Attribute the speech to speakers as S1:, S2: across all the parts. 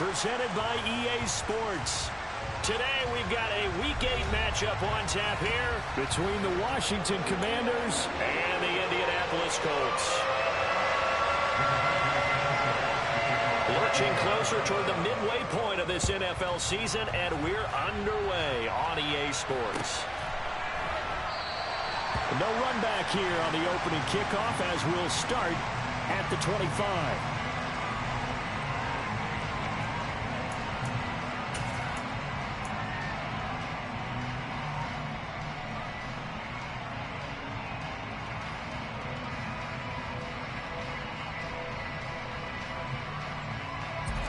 S1: presented by EA Sports. Today we've got a Week 8 matchup on tap here between the Washington Commanders and the Indianapolis Colts. Lurching closer toward the midway point of this NFL season, and we're underway on EA Sports. No run back here on the opening kickoff as we'll start at the 25.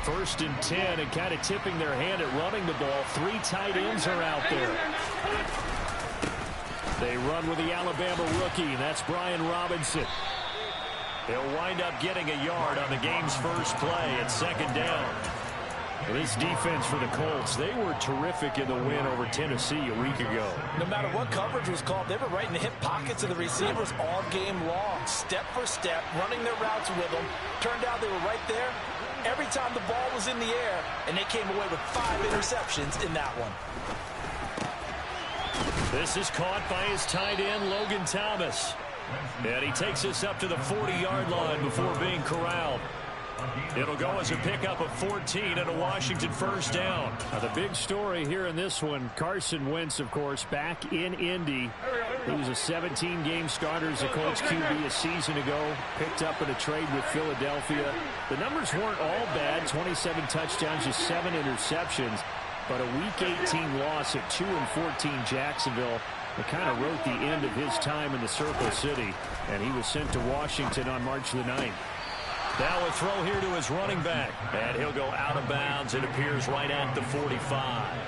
S1: First and 10, and kind of tipping their hand at running the ball. 3 tight ends are out there. They run with the Alabama rookie. That's Brian Robinson. He'll wind up getting a yard on the game's first play at second down. This defense for the Colts, they were terrific in the win over Tennessee a week ago.
S2: No matter what coverage was called, they were right in the hip pockets of the receivers all game long. Step for step, running their routes with them. Turned out they were right there every time the ball was in the air, and they came away with 5 interceptions in that one.
S1: This is caught by his tight end, Logan Thomas. And he takes us up to the 40-yard line before being corralled. It'll go as a pickup of 14 and a Washington first down.
S3: Now the big story here in this one, Carson Wentz, of course, back in Indy. He was a 17-game starter as a Colts QB a season ago. Picked up in a trade with Philadelphia. The numbers weren't all bad. 27 touchdowns, just 7 interceptions. But a Week 18 loss at 2-14 Jacksonville. It kind of wrote the end of his time in the Circle City. And he was sent to Washington on March the 9th.
S1: Now a throw here to his running back. And he'll go out of bounds. It appears right at the 45.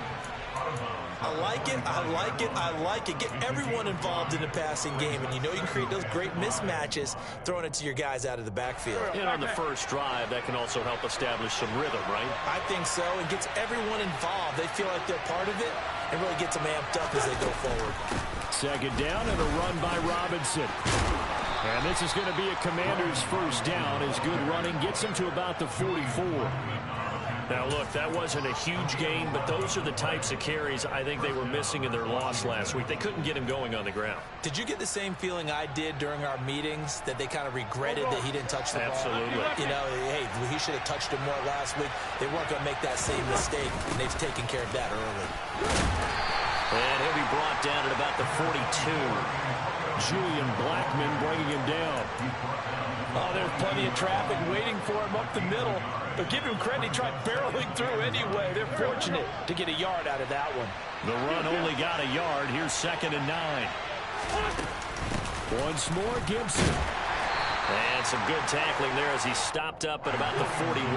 S2: I like it, I like it, I like it. Get everyone involved in the passing game, and you know you can create those great mismatches throwing it to your guys out of the backfield.
S1: And on the first drive, that can also help establish some rhythm, right?
S2: I think so. It gets everyone involved. They feel like they're part of it and really gets them amped up as they go forward.
S1: Second down and a run by Robinson. And this is going to be a Commander's first down. His good running gets him to about the 44. Now, look, that wasn't a huge gain, but those are the types of carries I think they were missing in their loss last week. They couldn't get him going on the ground.
S2: Did you get the same feeling I did during our meetings, that they kind of regretted that he didn't touch the ball?
S1: Absolutely.
S2: You know, hey, he should have touched him more last week. They weren't going to make that same mistake, and they've taken care of that early.
S1: And he'll be brought down at about the 42. Julian Blackmon bringing him down.
S2: Oh, there's plenty of traffic waiting for him up the middle. But give him credit, he tried barreling through anyway. They're fortunate to get a yard out of that one.
S1: The run only got a yard. Here's second and 9. Once more, Gibson. And some good tackling there as he stopped up at about the 41.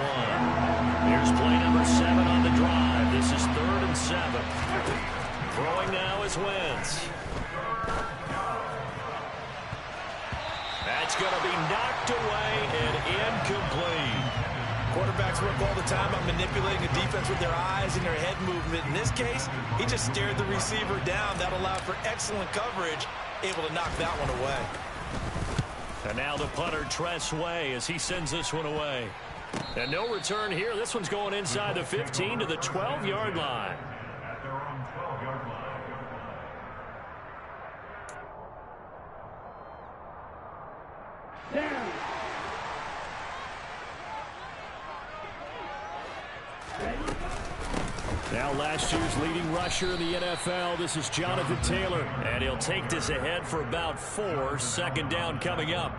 S1: Here's play number 7 on the drive. This is 3rd and 7. Throwing now is Wentz. That's going to be knocked away and incomplete.
S2: Quarterbacks work all the time on manipulating the defense with their eyes and their head movement. In this case, he just stared the receiver down. That allowed for excellent coverage, able to knock that one away.
S1: And now the punter, Tress Way, as he sends this one away. And no return here. This one's going inside the 15 to the 12-yard line.
S4: Down.
S1: Now last year's leading rusher in the NFL, this is Jonathan Taylor. And he'll take this ahead for about 4. Second down coming up.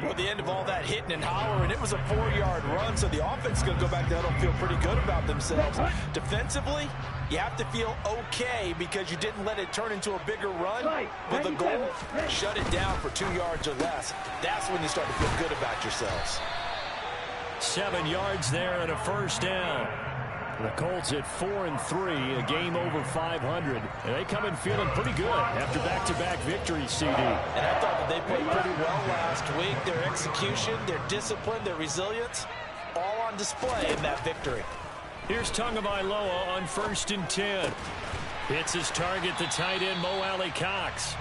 S2: Well, the end of all that hitting and hollering, it was a 4-yard run, so the offense is going to go back there and feel pretty good about themselves. Defensively, you have to feel okay because you didn't let it turn into a bigger run. With the goal, shut it down for 2 yards or less. That's when you start to feel good about yourselves.
S1: 7 yards there and a first down. The Colts at 4-3, a game over 500. And they come in feeling pretty good after back-to-back victories, CD.
S2: And I thought that they played pretty well last week. Their execution, their discipline, their resilience, all on display in that victory.
S1: Here's Tagovailoa on 1st and 10. Hits his target, the tight end, Mo Alley Cox.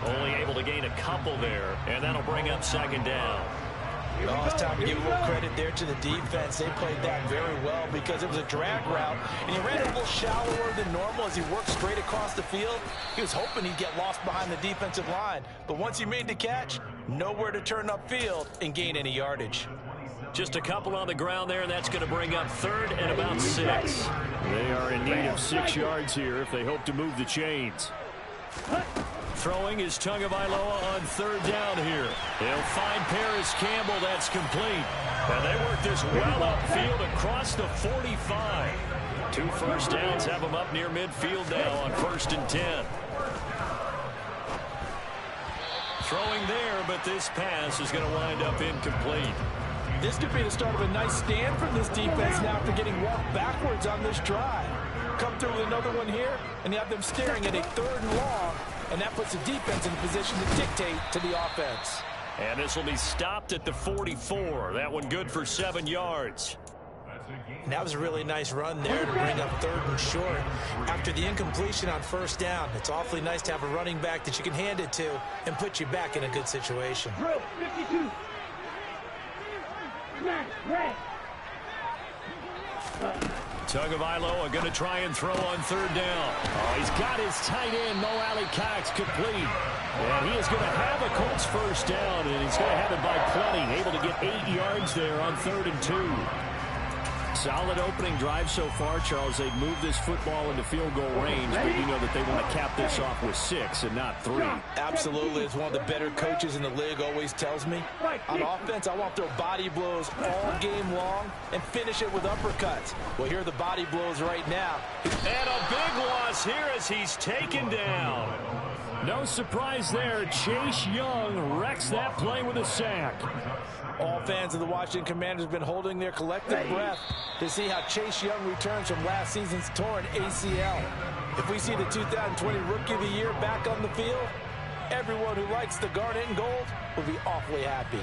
S1: Only able to gain a couple there, and that'll bring up second down.
S2: Oh, it's time to give a little credit there to the defense. They played that very well because it was a drag route, and he ran it a little shallower than normal as he worked straight across the field. He was hoping he'd get lost behind the defensive line, but once he made the catch, nowhere to turn upfield and gain any yardage.
S1: Just a couple on the ground there, and that's going to bring up 3rd and about 6.
S3: They are in need of 6 yards here if they hope to move the chains.
S1: Throwing is Tagovailoa on 3rd down here. He'll find Paris Campbell. That's complete. And they work this well upfield across the 45. 2 first downs have them up near midfield now on 1st and 10. Throwing there, but this pass is going to wind up incomplete.
S2: This could be the start of a nice stand from this defense now after getting walked backwards on this drive. Come through with another one here, and you have them staring at a 3rd and long, and that puts the defense in a position to dictate to the offense.
S1: And this will be stopped at the 44. That one good for 7 yards.
S2: And that was a really nice run there to bring up 3rd and short. After the incompletion on 1st down, it's awfully nice to have a running back that you can hand it to and put you back in a good situation.
S4: 52.
S1: Tagovailoa going to try and throw on 3rd down. Oh, he's got his tight end, Mo Alley Cox, complete. And he is going to have a Colts 1st down, and he's going to have it by plenty. Able to get 8 yards there on 3rd and 2. Solid opening drive so far, Charles. They've moved this football into field goal range, but you know that they want to cap this off with 6 and not 3.
S2: Absolutely. As one of the better coaches in the league always tells me, on offense, I want to throw body blows all game long and finish it with uppercuts. Well, here are the body blows right now.
S1: And a big loss here as he's taken down.
S3: No surprise there. Chase Young wrecks that play with a sack.
S2: All fans of the Washington Commanders have been holding their collective breath to see how Chase Young returns from last season's torn ACL. If we see the 2020 Rookie of the Year back on the field, everyone who likes the garnet and gold will be awfully happy.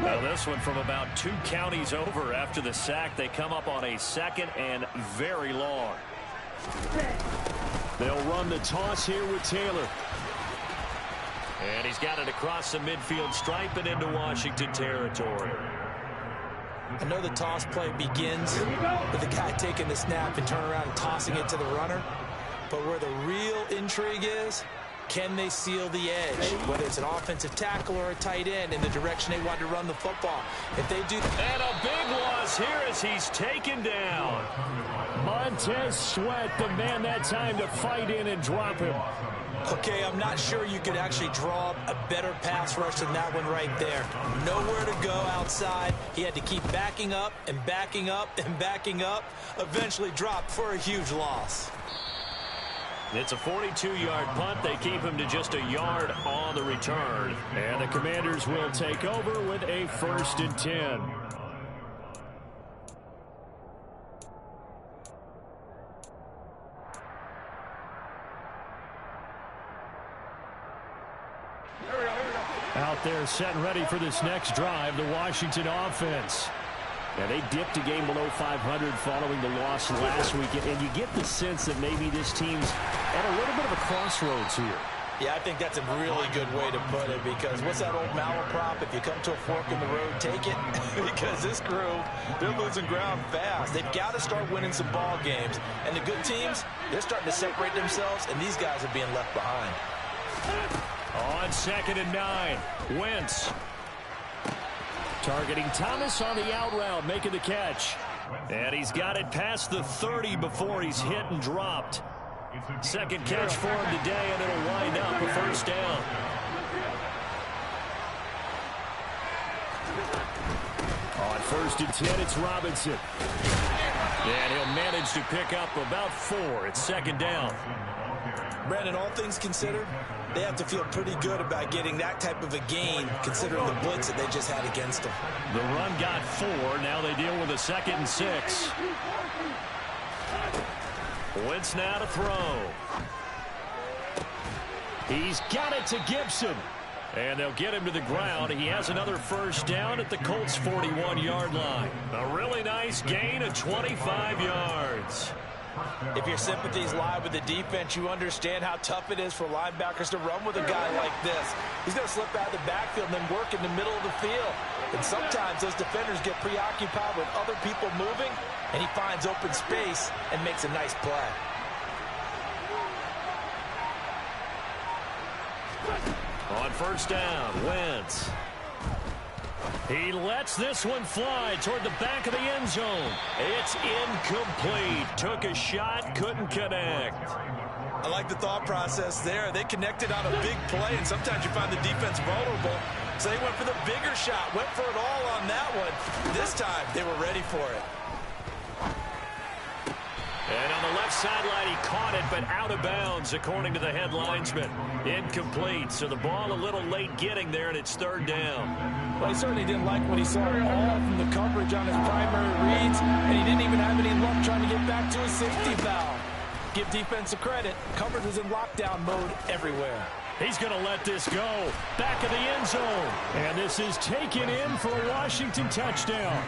S1: Well, this one from about 2 counties over after the sack. They come up on a 2nd and very long.
S3: They'll run the toss here with Taylor.
S1: And he's got it across the midfield stripe and into Washington territory.
S2: I know the toss play begins with the guy taking the snap and turn around and tossing it to the runner. But where the real intrigue is, can they seal the edge, whether it's an offensive tackle or a tight end, in the direction they want to run the football? If they do...
S1: And a big loss here as he's taken down.
S3: Montez Sweat, the man that time to fight in and drop him.
S2: Okay, I'm not sure you could actually draw up a better pass rush than that one right there. Nowhere to go outside. He had to keep backing up and backing up and backing up. Eventually dropped for a huge loss.
S1: It's a 42-yard punt. They keep him to just a yard on the return.
S3: And the Commanders will take over with a 1st and 10. Out there set and ready for this next drive, the Washington offense. Now, they dipped a game below 500 following the loss last week, and you get the sense that maybe this team's at a little bit of a crossroads here.
S2: Yeah, I think that's a really good way to put it, because what's that old malaprop? If you come to a fork in the road, take it. Because this crew, they're losing ground fast. They've got to start winning some ball games. And the good teams, they're starting to separate themselves, and these guys are being left behind.
S1: On 2nd and 9, Wentz.
S3: Targeting Thomas on the out route, making the catch.
S1: And he's got it past the 30 before he's hit and dropped. 2nd catch for him today, and it'll wind up a 1st down.
S3: On 1st and 10, it's Robinson.
S1: And he'll manage to pick up about 4. It's 2nd down.
S2: Brandon, all things considered, they have to feel pretty good about getting that type of a gain, considering the blitz that they just had against them.
S1: The run got 4. Now they deal with a 2nd and 6. Wentz now to throw. He's got it to Gibson. And they'll get him to the ground. He has another first down at the Colts' 41-yard line. A really nice gain of 25 yards.
S2: If your sympathies lie with the defense, you understand how tough it is for linebackers to run with a guy like this. He's going to slip out of the backfield and then work in the middle of the field. And sometimes those defenders get preoccupied with other people moving, and he finds open space and makes a nice play.
S1: On first down, Wentz. He lets this one fly toward the back of the end zone. It's incomplete. Took a shot, couldn't connect.
S2: I like the thought process there. They connected on a big play, and sometimes you find the defense vulnerable. So they went for the bigger shot, went for it all on that one. This time, they were ready for it.
S1: And on the left sideline, he caught it, but out of bounds, according to the head linesman. Incomplete, so the ball a little late getting there, and it's third down.
S2: Well, he certainly didn't like what he saw all from the coverage on his primary reads, and he didn't even have any luck trying to get back to his safety valve. Give defensive credit. Coverage was in lockdown mode everywhere.
S1: He's going to let this go. Back of the end zone. And this is taken in for a Washington touchdown.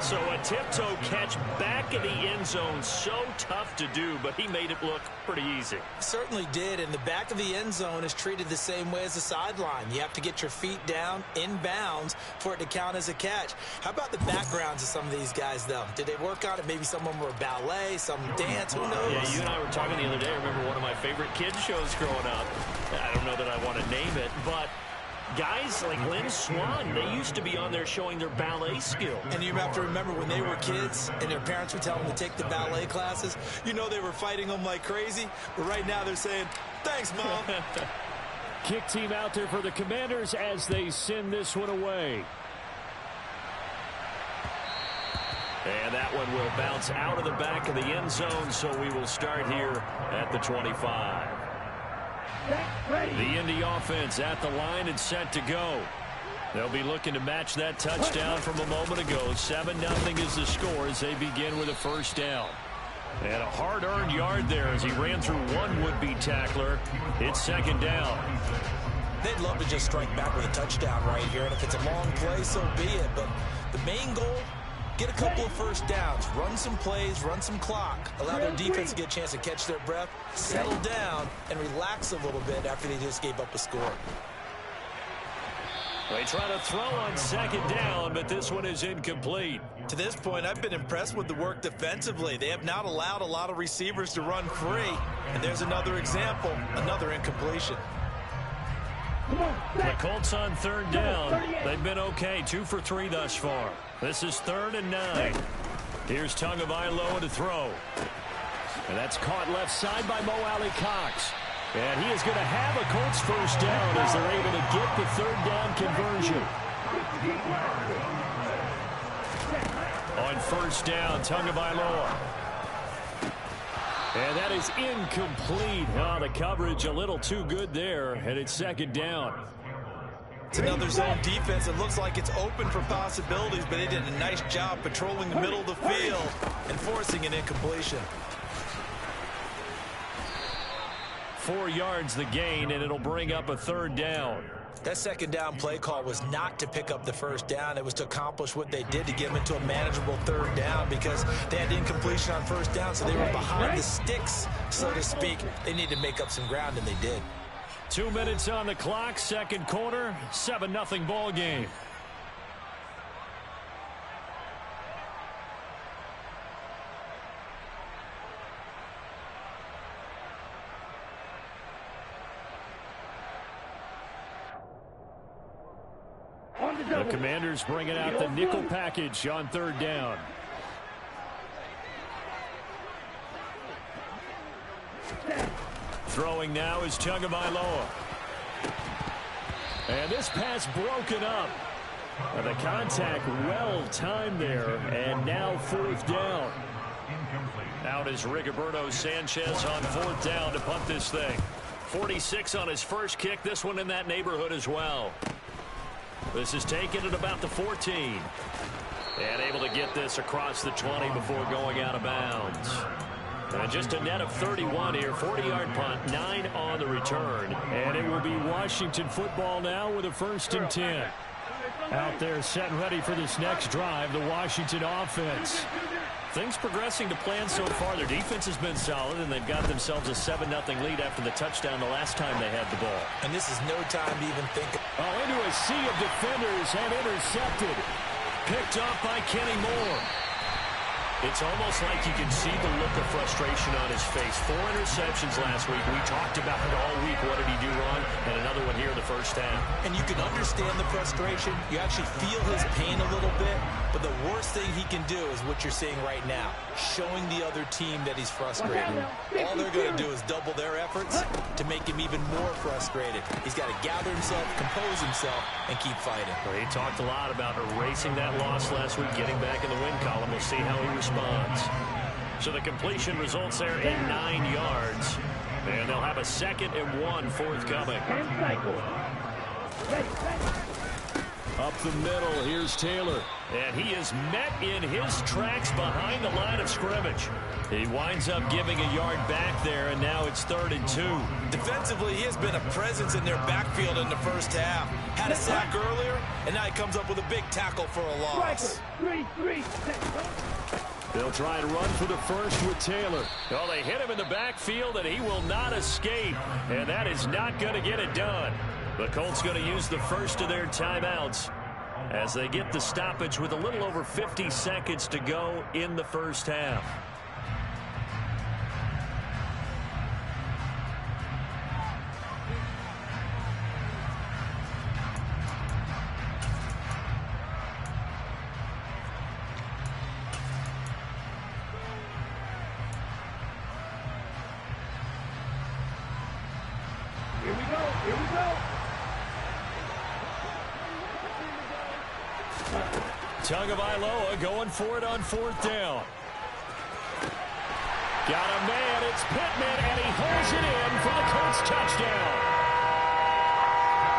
S1: So a tiptoe catch back of the end zone. So tough to do, but he made it look pretty easy.
S2: Certainly did, and the back of the end zone is treated the same way as the sideline. You have to get your feet down in bounds for it to count as a catch. How about the backgrounds of some of these guys, though? Did they work on it? Maybe some of them were ballet, some dance, who knows?
S1: Yeah, you and I were talking the other day. I remember one of my favorite kids shows growing up. I don't know that I want to name it, but guys like Lynn Swan, they used to be on there showing their ballet skill.
S2: And you have to remember when they were kids and their parents would tell them to take the ballet classes, you know they were fighting them like crazy. But right now they're saying, thanks, Mom.
S3: Kick team out there for the Commanders as they send this one away.
S1: And that one will bounce out of the back of the end zone, so we will start here at the 25. The Indy offense at the line and set to go. They'll be looking to match that touchdown from a moment ago. 7-0 is the score as they begin with a first down. And a hard-earned yard there as he ran through one would-be tackler. It's second down.
S2: They'd love to just strike back with a touchdown right here. And if it's a long play, so be it. But the main goal, get a couple of first downs, run some plays, run some clock, allow their defense to get a chance to catch their breath, settle down, and relax a little bit after they just gave up a score.
S1: They try to throw on second down, but this one is incomplete.
S2: To this point, I've been impressed with the work defensively. They have not allowed a lot of receivers to run free. And there's another example, another incompletion.
S1: The Colts on third down. They've been okay, 2 for 3 thus far. This is 3rd and 9. Here's Tagovailoa to throw. And that's caught left side by Mo Alley Cox. And he is going to have a Colts first down as they're able to get the third down conversion. On first down, Tagovailoa. And that is incomplete. Oh, the coverage a little too good there, and it's second down.
S2: It's another zone defense. It looks like it's open for possibilities, but they did a nice job patrolling the middle of the field and forcing an incompletion.
S1: 4 yards the gain, and it'll bring up a third down.
S2: That second down play call was not to pick up the first down. It was to accomplish what they did to get them into a manageable third down because they had incompletion on first down, so they were behind the sticks, so to speak. They needed to make up some ground, and they did.
S1: 2 minutes on the clock, second quarter, 7-0 ball game. The Commanders bringing out the nickel package on third down. Throwing now is Tagovailoa. And this pass broken up. The contact well timed there, and now fourth down. Out is Rigoberto Sanchez on fourth down to punt this thing. 46 on his first kick, this one in that neighborhood as well. This is taken at about the 14. And able to get this across the 20 before going out of bounds. And just a net of 31 here. 40-yard punt, 9 on the return.
S3: And it will be Washington football now with a 1st and 10. Out there set and ready for this next drive, the Washington offense.
S1: Things progressing to plan so far. Their defense has been solid, and they've got themselves a 7-0 lead after the touchdown the last time they had the ball.
S2: And this is no time to even think.
S3: Oh, into a sea of defenders and intercepted. Picked off by Kenny Moore.
S1: It's almost like you can see the look of frustration on his face. 4 interceptions last week. We talked about it all week. What did he do wrong? And another one here in the first half.
S2: And you can understand the frustration. You actually feel his pain a little bit. But the worst thing he can do is what you're seeing right now, showing the other team that he's frustrated. All they're going to do is double their efforts to make him even more frustrated. He's got to gather himself, compose himself, and keep fighting.
S1: Well, he talked a lot about erasing that loss last week, getting back in the win column. We'll see how he responds. So the completion results there in 9 yards. And they'll have a 2nd and 1 forthcoming.
S3: Up the middle, here's Taylor.
S1: And he is met in his tracks behind the line of scrimmage. He winds up giving a yard back there, and now it's 3rd and 2.
S2: Defensively, he has been a presence in their backfield in the first half. Had a sack earlier, and now he comes up with a big tackle for a loss.
S3: They'll try and run for the first with Taylor.
S1: Well, they hit him in the backfield, and he will not escape. And that is not going to get it done. The Colts going to use the first of their timeouts as they get the stoppage with a little over 50 seconds to go in the first half.
S3: Tagovailoa going for it on 4th down. Got a man, it's Pittman, and he holds it in for the Colts touchdown.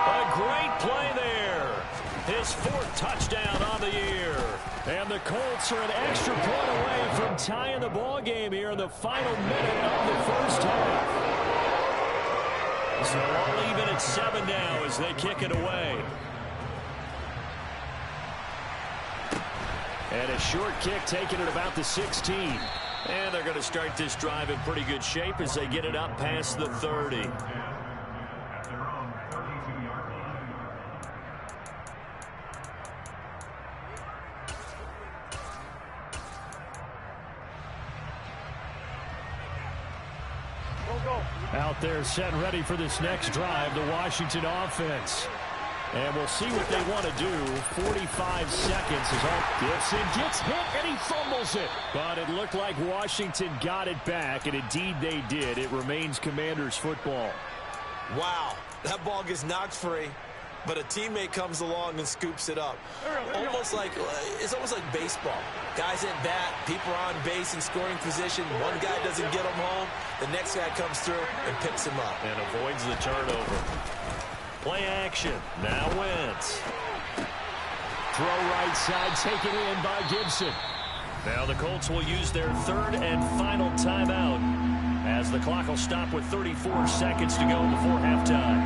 S3: A great play there. His 4th touchdown on the year. And the Colts are an extra point away from tying the ball game here in the final minute of the first half. So all even at 7 now as they kick it away. And a short kick taken at about the 16.
S1: And they're going to start this drive in pretty good shape as they get it up past the 30.
S3: Out there set and ready for this next drive, the Washington offense. And we'll see what they want to do. 45 seconds is all. Gibson gets hit and he fumbles it. But it looked like Washington got it back, and indeed they did. It remains Commanders football.
S2: Wow, that ball gets knocked free, but a teammate comes along and scoops it up. It's almost like baseball. Guys at bat, people are on base in scoring position. One guy doesn't get him home. The next guy comes through and picks him up.
S1: And avoids the turnover. Play action. Now Wentz.
S3: Throw right side, taken in by Gibson.
S1: Now the Colts will use their 3rd and final timeout as the clock will stop with 34 seconds to go before halftime.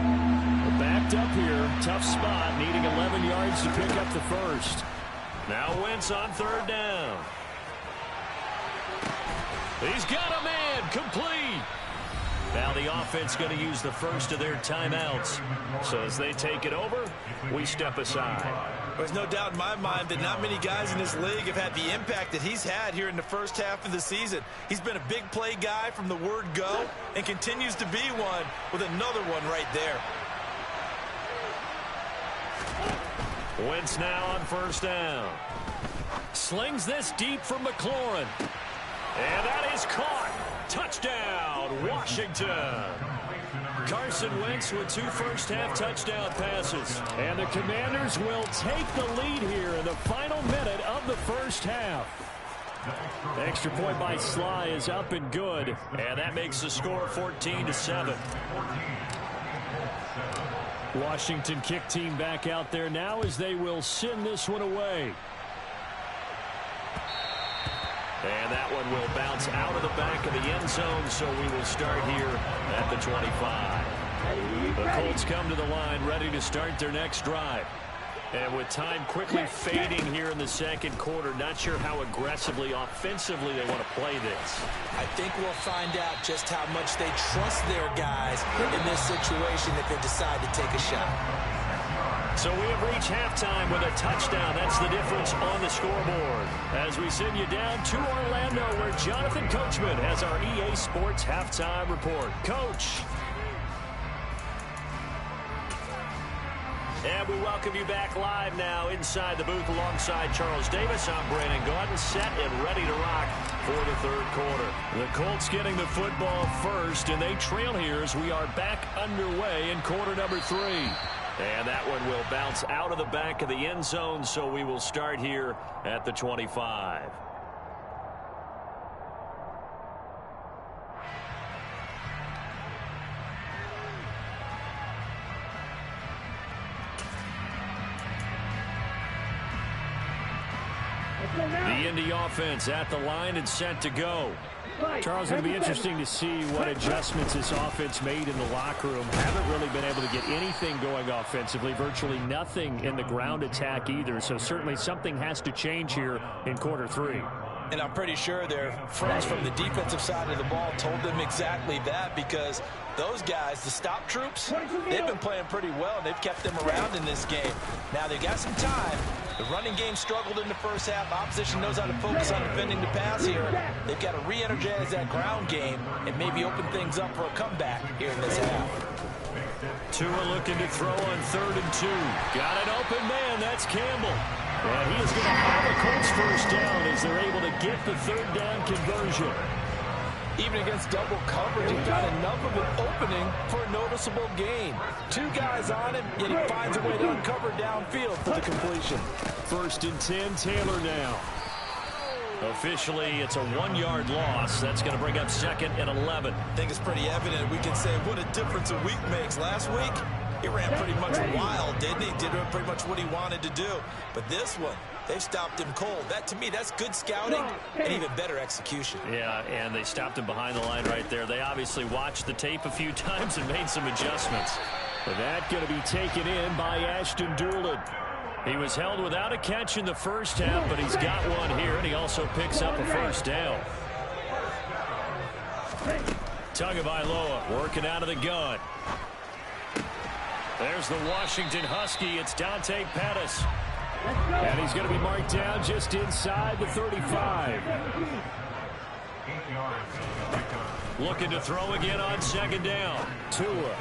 S3: We're backed up here. Tough spot, needing 11 yards to pick up the first.
S1: Now Wentz on 3rd down. He's got a man. Complete. Now the offense going to use the first of their timeouts. So as they take it over, we step aside.
S2: There's no doubt in my mind that not many guys in this league have had the impact that he's had here in the first half of the season. He's been a big play guy from the word go and continues to be one with another one right there.
S1: Wentz now on 1st down.
S3: Slings this deep from McLaurin.
S1: And that is caught. Touchdown, Washington.
S3: Carson Wentz with 2 first-half touchdown passes. And the Commanders will take the lead here in the final minute of the first half. Extra point by Sly is up and good.
S1: And that makes the score 14-7.
S3: Washington kick team back out there now as they will send this one away.
S1: And that one will bounce out of the back of the end zone, so we will start here at the 25. The Colts come to the line ready to start their next drive. And with time quickly fading here in the second quarter, not sure how aggressively, offensively they want to play this.
S2: I think we'll find out just how much they trust their guys in this situation if they decide to take a shot.
S1: So we have reached halftime with a touchdown. That's the difference on the scoreboard. As we send you down to Orlando, where Jonathan Coachman has our EA Sports halftime report. Coach. And we welcome you back live now inside the booth alongside Charles Davis. I'm Brandon Gaudin, set and ready to rock for the third quarter. The Colts getting the football first, and they trail here as we are back underway in quarter number 3. And that one will bounce out of the back of the end zone, so we will start here at the 25. The Indy offense at the line and set to go.
S3: Charles, it'll be interesting to see what adjustments this offense made in the locker room. Haven't really been able to get anything going offensively, virtually nothing in the ground attack either. So certainly something has to change here in quarter 3.
S2: And I'm pretty sure their friends from the defensive side of the ball told them exactly that, because those guys, the stop troops, they've been playing pretty well, and they've kept them around in this game. Now, they've got some time. The running game struggled in the first half. Opposition knows how to focus on defending the pass here. They've got to re-energize that ground game and maybe open things up for a comeback here in this half.
S1: Tua looking to throw on 3rd and 2. Got an open man. That's Campbell. And he is going to have the Colts first down as they're able to get the 3rd down conversion.
S2: Even against double coverage, he got enough of an opening for a noticeable gain. 2 guys on him, yet he finds a way to uncover downfield for the completion.
S3: 1st and 10, Taylor now.
S1: Officially, it's a 1-yard loss. That's going to bring up 2nd and 11.
S2: I think it's pretty evident. We can say what a difference a week makes. Last week, he ran pretty much wild, didn't he? Did pretty much what he wanted to do. But this one, they've stopped him cold. That, to me, that's good scouting and even better execution.
S1: Yeah, and they stopped him behind the line right there. They obviously watched the tape a few times and made some adjustments.
S3: And that going to be taken in by Ashton Doolin.
S1: He was held without a catch in the first half, but he's got one here, and he also picks up a first down. Tagovailoa working out of the gun. There's the Washington Husky. It's Dante Pettis.
S3: And he's going to be marked down just inside the 35.
S1: Looking to throw again on 2nd down. Tua.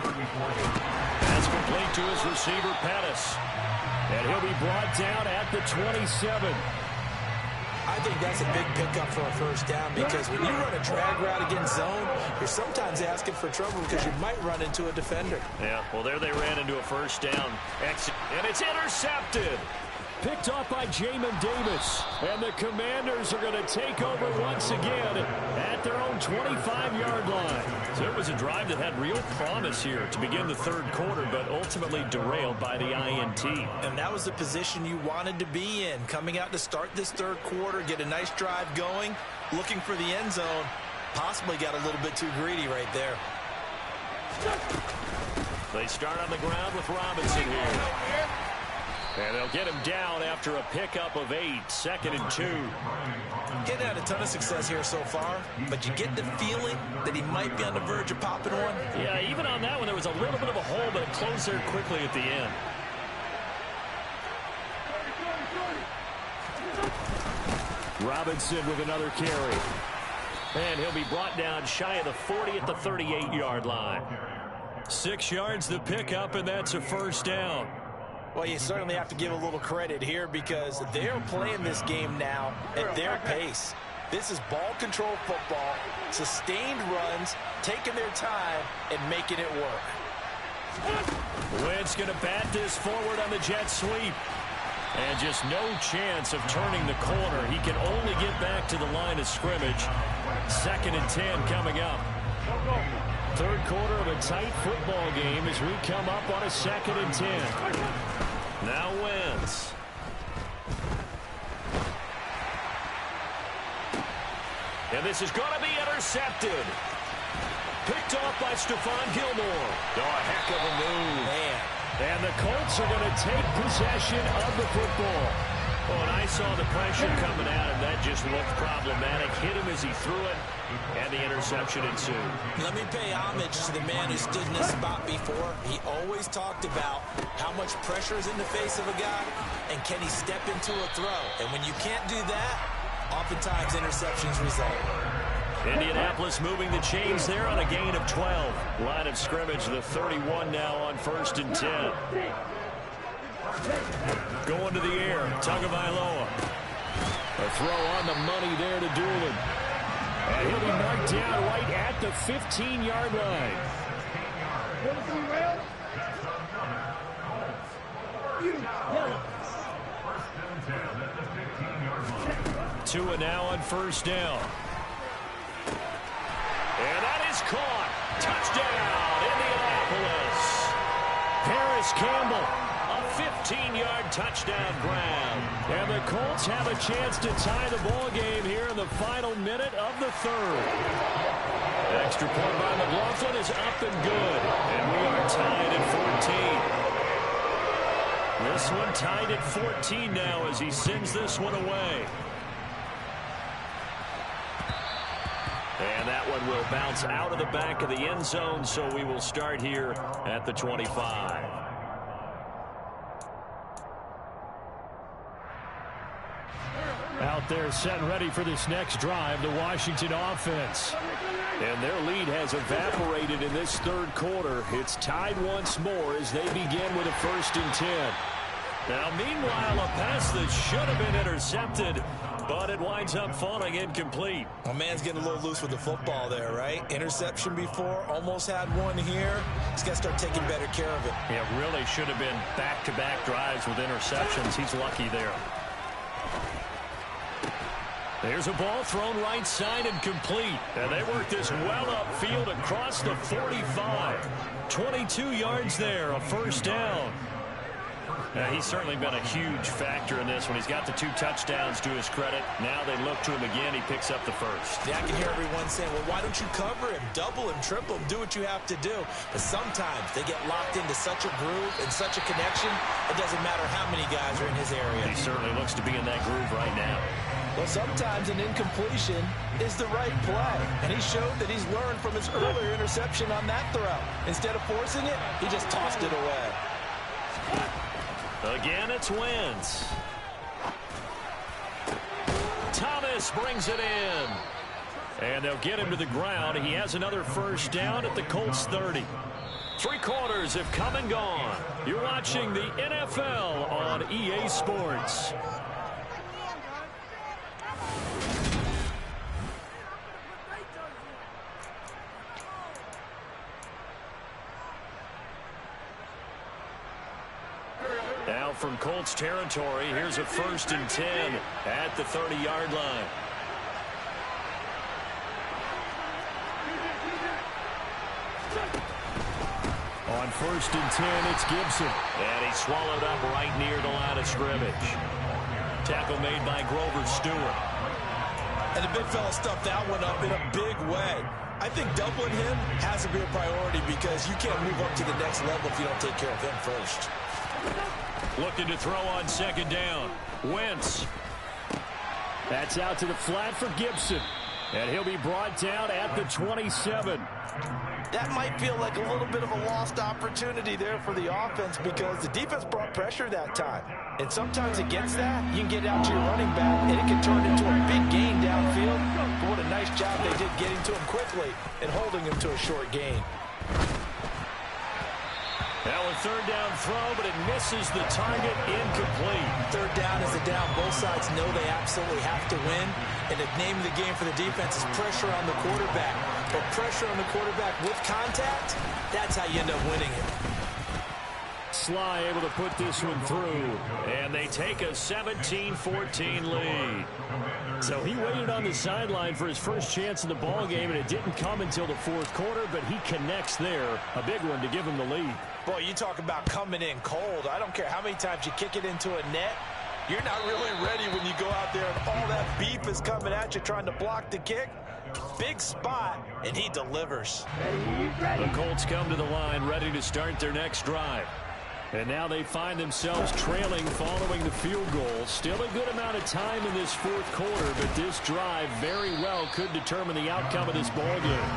S1: That's complete to his receiver, Pettis.
S3: And he'll be brought down at the 27.
S2: I think that's a big pickup for a first down, because when you run a drag route against zone, you're sometimes asking for trouble because you might run into a defender.
S1: Yeah, well, there they ran into a first down. And it's intercepted.
S3: Picked off by Jamin Davis. And the Commanders are going to take over once again at their own 25-yard line.
S1: So it was a drive that had real promise here to begin the third quarter, but ultimately derailed by the INT.
S2: And that was the position you wanted to be in, coming out to start this third quarter, get a nice drive going, looking for the end zone. Possibly got a little bit too greedy right there.
S1: They start on the ground with Robinson here. And they'll get him down after a pickup of 8, 2nd and 2.
S2: Getting had a ton of success here so far, but you get the feeling that he might be on the verge of popping one.
S1: Yeah, even on that one, there was a little bit of a hole, but it closed there quickly at the end.
S3: Robinson with another carry.
S1: And he'll be brought down shy of the 40 at the 38-yard line. 6 yards the pickup, and that's a first down.
S2: Well, you certainly have to give a little credit here, because they're playing this game now at their pace. This is ball control football, sustained runs, taking their time, and making it work.
S1: Wentz going to bat this forward on the jet sweep. And just no chance of turning the corner. He can only get back to the line of scrimmage. 2nd and 10 coming up.
S3: Third quarter of a tight football game as we come up on a 2nd and 10.
S1: Now Wentz. And this is going to be intercepted. Picked off by Stephon Gilmore. Oh, a heck of a move.
S2: Man.
S3: And the Colts are going to take possession of the football.
S1: Oh, and I saw the pressure coming at him. That just looked problematic. Hit him as he threw it, and the interception ensued.
S2: Let me pay homage to the man who stood in this spot before. He always talked about how much pressure is in the face of a guy, and can he step into a throw. And when you can't do that, oftentimes interceptions result.
S1: Indianapolis moving the chains there on a gain of 12. Line of scrimmage, the 31 now on 1st and 10. Going to the air, Tagovailoa. A throw on the money there to Doolin. And he'll be marked down right at the 15-yard line. Tua now on 1st down. And that is caught. Touchdown, Indianapolis. Paris Campbell, a 15-yard touchdown grab.
S3: And the Colts have a chance to tie the ball game here in the final minute of the third.
S1: Extra point by McLaughlin is up and good. And we are tied at 14. This one tied at 14 now as he sends this one away. And that one will bounce out of the back of the end zone, so we will start here at the 25.
S3: Out there set and ready for this next drive, the Washington offense.
S1: And their lead has evaporated in this third quarter. It's tied once more as they begin with a 1st and 10. Now, meanwhile, a pass that should have been intercepted, but it winds up falling incomplete.
S2: Well, man's getting a little loose with the football there, right? Interception before, almost had one here. He's got to start taking better care of it.
S3: Yeah, really should have been back-to-back drives with interceptions. He's lucky there.
S1: There's a ball thrown right side and complete. And they work this well upfield across the 45. 22 yards there, a 1st down. He's certainly been a huge factor in this one. He's got the 2 touchdowns to his credit. Now they look to him again. He picks up the 1st.
S2: Yeah, I can hear everyone saying, well, why don't you cover him, double him, triple him, do what you have to do. But sometimes they get locked into such a groove and such a connection, it doesn't matter how many guys are in his area.
S1: He certainly looks to be in that groove right now.
S2: Well, sometimes an incompletion is the right play. And he showed that he's learned from his earlier interception on that throw. Instead of forcing it, he just tossed it away.
S1: Again, it's Wentz. Thomas brings it in. And they'll get him to the ground. He has another 1st down at the Colts 30. 3 quarters have come and gone. You're watching the NFL on EA Sports. Now from Colts territory, here's a 1st and 10 at the 30-yard line.
S3: On 1st and 10, it's Gibson.
S1: And he's swallowed up right near the line of scrimmage. Tackle made by Grover Stewart.
S2: And the big fella stuffed that one up in a big way. I think doubling him has to be a priority because you can't move up to the next level if you don't take care of him first.
S1: Looking to throw on 2nd down. Wentz.
S3: That's out to the flat for Gibson. And he'll be brought down at the 27.
S2: That might feel like a little bit of a lost opportunity there for the offense because the defense brought pressure that time. And sometimes against that, you can get out to your running back, and it can turn into a big gain downfield. But what a nice job they did getting to him quickly and holding him to a short gain.
S1: Now a 3rd down throw, but it misses the target, incomplete.
S2: 3rd down is a down. Both sides know they absolutely have to win. And the name of the game for the defense is pressure on the quarterback. But pressure on the quarterback with contact, that's how you end up winning it.
S3: Sly able to put this one through.
S1: And they take a 17-14 lead.
S3: So he waited on the sideline for his first chance in the ball game, and it didn't come until the 4th quarter, but he connects there. A big one to give him the lead.
S2: Boy, you talk about coming in cold. I don't care how many times you kick it into a net. You're not really ready when you go out there and all that beef is coming at you trying to block the kick. Big spot, and he delivers.
S3: The Colts come to the line ready to start their next drive. And now they find themselves trailing following the field goal. Still a good amount of time in this fourth quarter, but this drive very well could determine the outcome of this ball game.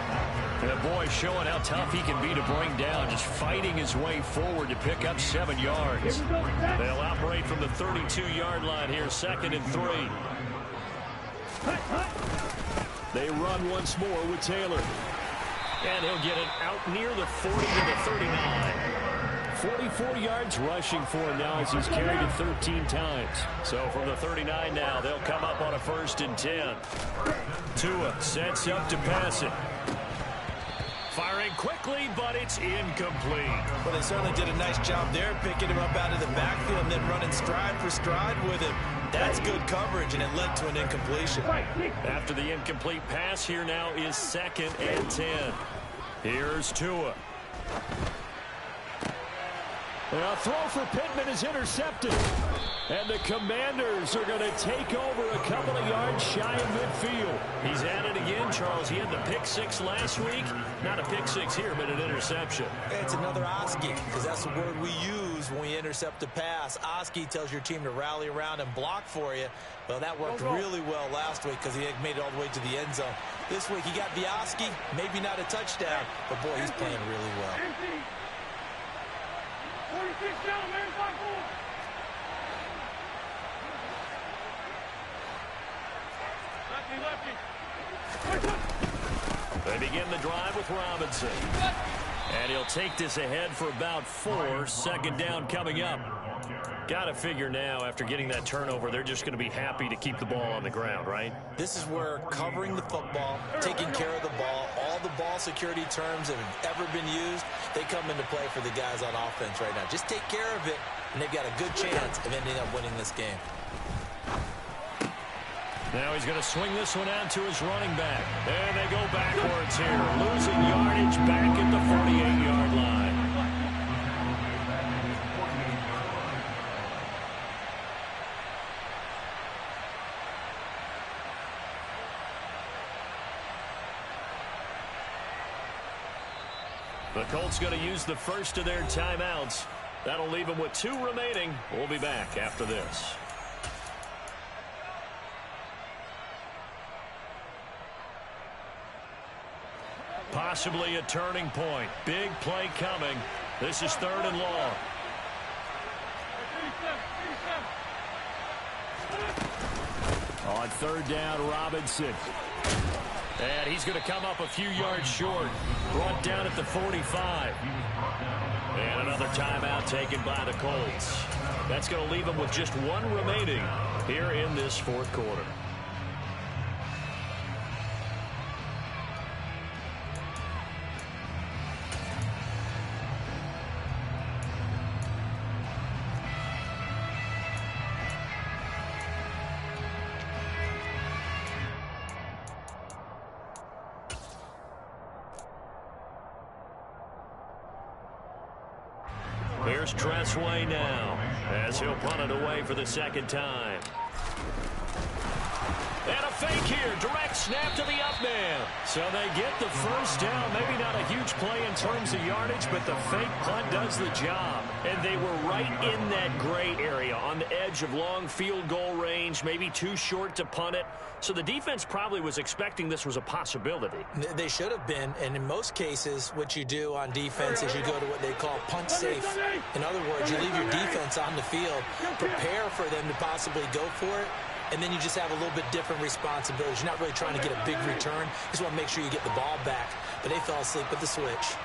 S3: And boy, showing how tough he can be to bring down, just fighting his way forward to pick up 7 yards. They'll operate from the 32-yard line here, 2nd and 3. They run once more with Taylor. And he'll get it out near the 40 to the 39. 44 yards rushing for him now as he's carried it 13 times. So from the 39 now, they'll come up on a 1st and 10. Tua sets up to pass it. Firing quickly, but it's incomplete.
S2: Well, they certainly did a nice job there, picking him up out of the backfield and then running stride for stride with him. That's good coverage, and it led to an incompletion.
S3: After the incomplete pass, here now is 2nd and 10. Here's Tua. A throw for Pittman is intercepted. And the Commanders are going to take over a couple of yards shy of midfield. He's at it again, Charles. He had the pick 6 last week. Not a pick 6 here, but an interception.
S2: It's another Oski, because that's the word we use when we intercept a pass. Oski tells your team to rally around and block for you. Well, that worked really well last week because he made it all the way to the end zone. This week he got the Oski, maybe not a touchdown, but boy, he's playing really well.
S4: 46 down, man, 5-4.
S3: They begin the drive with Robinson. And he'll take this ahead for about 4. 2nd down coming up. Got to figure now, after getting that turnover, they're just going to be happy to keep the ball on the ground, right?
S2: This is where covering the football, taking care of the ball, all the ball security terms that have ever been used, they come into play for the guys on offense right now. Just take care of it, and they've got a good chance of ending up winning this game.
S3: Now he's going to swing this one out to his running back. And they go backwards here, losing yardage back at the 48-yard line. The Colts going to use the first of their timeouts. That'll leave them with 2 remaining. We'll be back after this. Possibly a turning point. Big play coming. This is 3rd and long. On 3rd down, Robinson. And he's going to come up a few yards short. Brought down at the 45. And another timeout taken by the Colts. That's going to leave them with just 1 remaining here in this 4th quarter. Here's Tressway now, as he'll punt it away for the 2nd time. And a fake here, direct snap to the up man. So they get the 1st down. Maybe not a huge play in terms of yardage, but the fake punt does the job. And they were right in that gray area, on the edge of long field goal range, maybe too short to punt it. So the defense probably was expecting this was a possibility.
S2: They should have been, and in most cases, what you do on defense is you go to what they call punt safe. In other words, you leave your defense on the field, prepare for them to possibly go for it, and then you just have a little bit different responsibilities. You're not really trying to get a big return. You just want to make sure you get the ball back. But they fell asleep with the switch.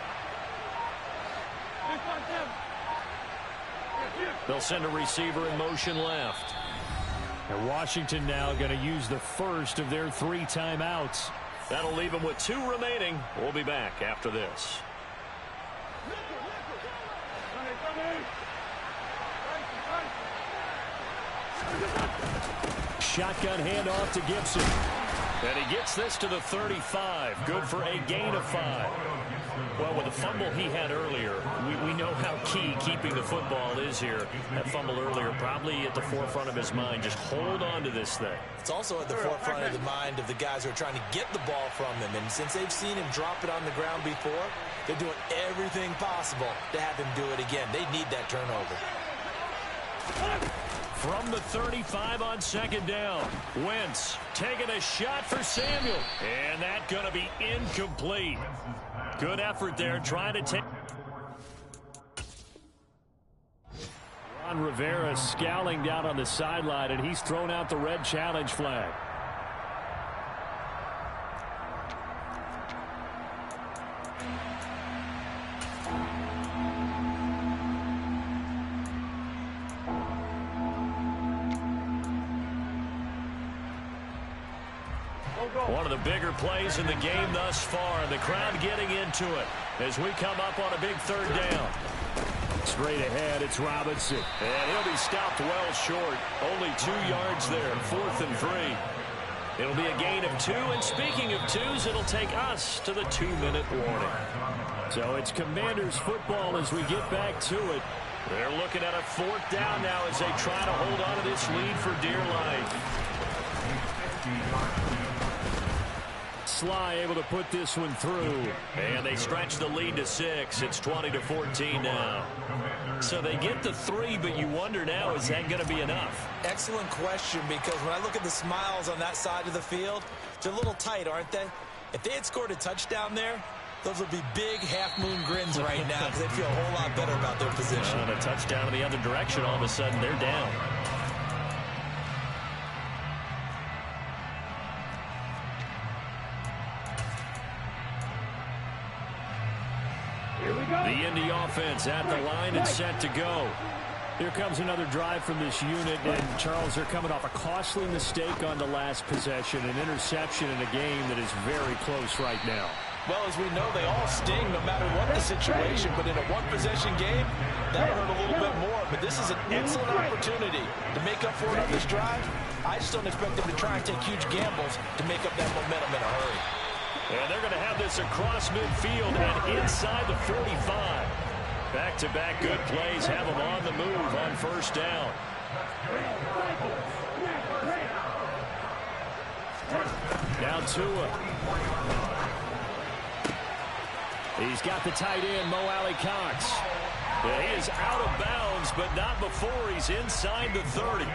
S3: They'll send a receiver in motion left. And Washington now going to use the first of their 3 timeouts. That'll leave them with 2 remaining. We'll be back after this. Shotgun handoff to Gibson. And he gets this to the 35. Good for a gain of 5.
S1: Well, with the fumble he had earlier, we know how key keeping the football is here. That fumble earlier probably at the forefront of his mind. Just hold on to this thing.
S2: It's also at the forefront of the mind of the guys who are trying to get the ball from him. And since they've seen him drop it on the ground before, they're doing everything possible to have him do it again. They need that turnover.
S1: From the 35 on second down, Wentz taking a shot for Samuel. And that's going to be incomplete. Good effort there trying to take. Ron Rivera scowling down on the sideline, and he's thrown out the red challenge flag. One of the bigger plays in the game thus far. The crowd getting into it as we come up on a big third down. Straight ahead, it's Robinson. And he'll be stopped well short. Only 2 yards there, 4th and 3. It'll be a gain of 2. And speaking of 2s, it'll take us to the 2-minute warning. So it's Commanders football as we get back to it. They're looking at a 4th down now as they try to hold on to this lead for dear life. Sly able to put this one through. And they stretch the lead to 6. It's 20-14 now. So they get the 3, but you wonder now, is that going to be enough?
S2: Excellent question, because when I look at the smiles on that side of the field, they're a little tight, aren't they? If they had scored a touchdown there, those would be big half-moon grins right now because they feel a whole lot better about their position.
S1: And a touchdown in the other direction, all of a sudden they're down. The Indy offense at the line and set to go. Here comes another drive from this unit, and Charles, they're coming off a costly mistake on the last possession, an interception in a game that is very close right now.
S2: Well, as we know, they all sting no matter what the situation, but in a one-possession game, that'll hurt a little bit more. But this is an excellent opportunity to make up for it on this drive. I just don't expect them to try and take huge gambles to make up that momentum in a hurry.
S1: And they're going to have this across midfield and inside the 45. Back-to-back good plays have them on the move on first down. Now Tua. He's got the tight end, Mo Alley Cox. And he is out of bounds, but not before he's inside the 30.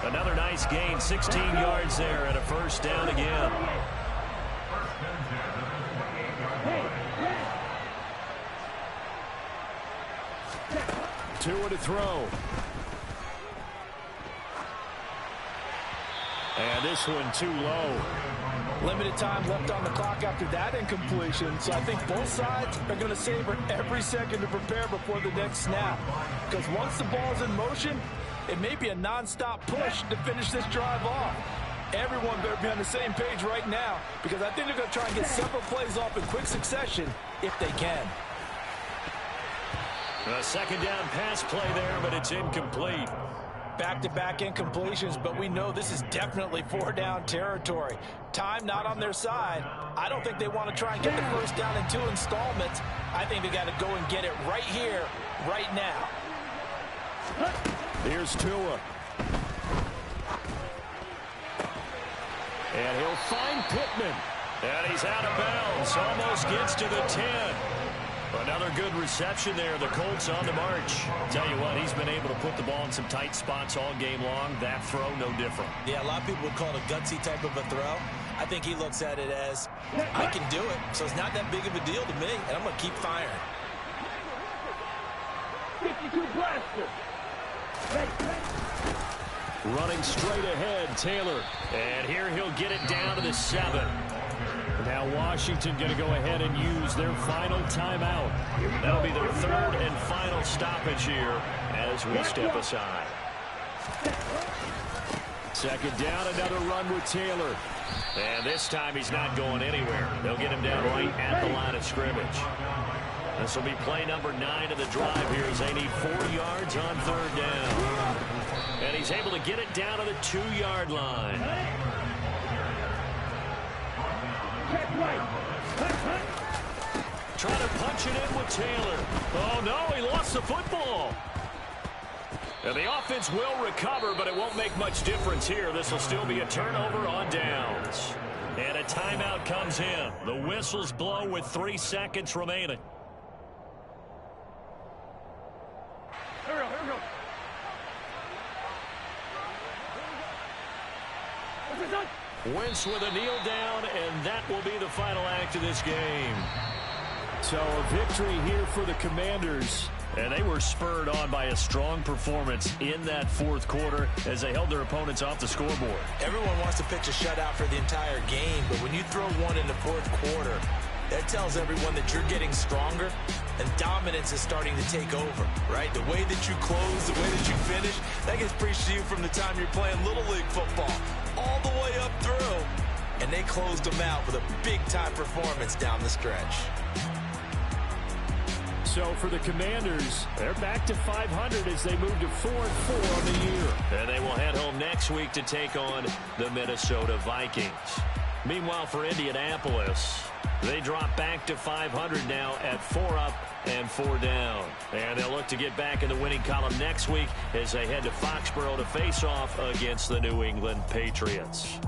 S1: Another nice gain, 16 yards there, and a first down again. Tua to throw. And this one too low.
S2: Limited time left on the clock after that incompletion, so I think both sides are going to savor every second to prepare before the next snap. Because once the ball's in motion, it may be a non-stop push to finish this drive off. Everyone better be on the same page right now, because I think they're going to try and get several plays off in quick succession if they can.
S1: A second down pass play there, but it's incomplete.
S2: Back-to-back incompletions, but we know this is definitely 4-down territory. Time not on their side. I don't think they want to try and get the first down in 2 installments. I think they got to go and get it right here, right now.
S3: Here's Tua.
S1: And he'll find Pittman. And he's out of bounds. Almost gets to the 10. Another good reception there. The Colts on the march. Tell you what, he's been able to put the ball in some tight spots all game long. That throw, no different.
S2: Yeah, a lot of people would call it a gutsy type of a throw. I think he looks at it as, I can do it. So it's not that big of a deal to me, and I'm going to keep firing.
S4: 52 blaster.
S1: Running straight ahead, Taylor. And here he'll get it down to the 7. Now Washington going to go ahead and use their final timeout. That'll be their 3rd and final stoppage here as we step aside.
S3: Second down, another run with Taylor.
S1: And this time he's not going anywhere. They'll get him down right at the line of scrimmage. This will be play number 9 of the drive here as they need 4 yards on 3rd down. And he he's able to get it down to the 2-yard line. Trying to punch it in with Taylor. Oh, no, he lost the football. And the offense will recover, but it won't make much difference here. This will still be a turnover on downs. And a timeout comes in. The whistles blow with 3 seconds remaining.
S4: Here we go, here we go. What's this on?
S1: Wentz with a kneel down, and that will be the final act of this game.
S3: So a victory here for the Commanders.
S1: And they were spurred on by a strong performance in that fourth quarter as they held their opponents off the scoreboard.
S2: Everyone wants to pitch a shutout for the entire game, but when you throw one in the fourth quarter, that tells everyone that you're getting stronger and dominance is starting to take over, right? The way that you close, the way that you finish, that gets preached to you from the time you're playing Little League football all the way up through. And they closed them out with a big-time performance down the stretch.
S3: So for the Commanders, they're back to 500 as they move to 4-4 on the year.
S1: And they will head home next week to take on the Minnesota Vikings. Meanwhile, for Indianapolis, they drop back to 500 now at 4 up and 4 down. And they'll look to get back in the winning column next week as they head to Foxborough to face off against the New England Patriots.